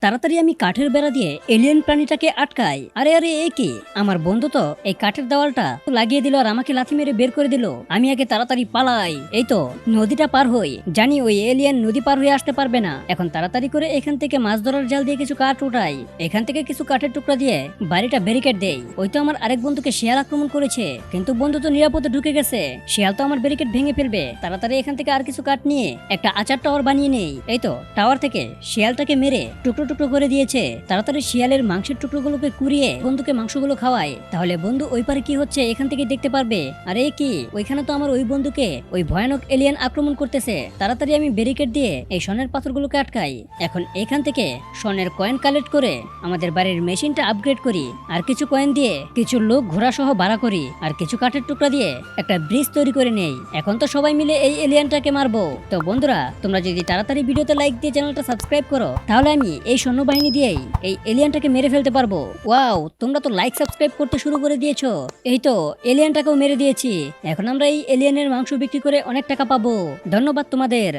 তাড়াতাড়ি আমি কাঠের বেড়া দিয়ে এলিয়েন প্রাণীটাকে আটকাই। আরে আরে এ কি, আমার বন্ধু তো এই কাঠের দেওয়ালটা লাগিয়ে দিল আর আমাকে লাথি মেরে বের করে দিল। আমি আগে তাড়াতাড়ি পালাই। এই তো নদীটা পার হই, জানি ওই এলিয়েন নদী পার হয়ে আসতে পারবে না। এখন তাড়াতাড়ি করে এখান থেকে মাছ ধরার জাল দিয়ে কিছু কাঠ উঠাই, এখান থেকে কিছু কাঠের টুকরা দিয়ে বাড়িটা ব্যারিকেড দেই। ওই তো আমার আরেক বন্ধুকে শিয়াল আক্রমণ করেছে, কিন্তু বন্ধু তো নিরাপদে ঢুকে গেছে। শিয়াল তো আমার ব্যারিকেড ভেঙে ফেলবে। তাড়াতাড়ি এখান থেকে আর কিছু কাঠ নিয়ে একটা আচার টাওয়ার বানিয়ে নেই। এই তো টাওয়ার থেকে শিয়ালটাকে মেরে টুকরো টুকরো করে দিয়েছে। তাড়াতাড়ি শিয়ালের মাংসের টুকরোগুলোকে কুড়িয়ে বন্ধুকে মাংসগুলো খাওয়ায়, তাহলে বন্ধু ওই পারে কি হচ্ছে এখান থেকে দেখতে পারবে। আরে কি, ওইখানে তো আমার ওই বন্ধুকে ওই ভয়ানক এলিয়েন আক্রমণ করতেছে। তাড়াতাড়ি আমি ব্যারিকেড দিয়ে এই স্বর্ণের পাথরগুলোকে আটকাই। এখন এখান থেকে স্বর্ণের কয়েন কালেক্ট করে আমাদের বাড়ির মেশিনটা আপগ্রেড করি, আর কিছু কয়েন দিয়ে কিছু লোক ঘোড়া সহ ভাড়া করি, আর কিছু কাঠের টুকরা দিয়ে একটা ব্রিজ তৈরি করে নেই। এখন তো সবাই মিলে এই এলিয়েনটাকে মারবো। তো বন্ধুরা, তোমরা যদি তাড়াতাড়ি ভিডিওতে লাইক দিয়ে চ্যানেলটা সাবস্ক্রাইব করো, তাহলে আমি এই সৈন্যবাহিনী দিয়েই এই এলিয়েনটাকে মেরে ফেলতে পারবো। ওয়াও, তোমরা তো লাইক সাবস্ক্রাইব করতে শুরু করে দিয়েছো। এই তো এলিয়েনটাকেও মেরে দিয়েছি। এখন আমরা এই এলিয়েনের মাংস বিক্রি করে অনেক টাকা পাবো। ধন্যবাদ তোমাদের।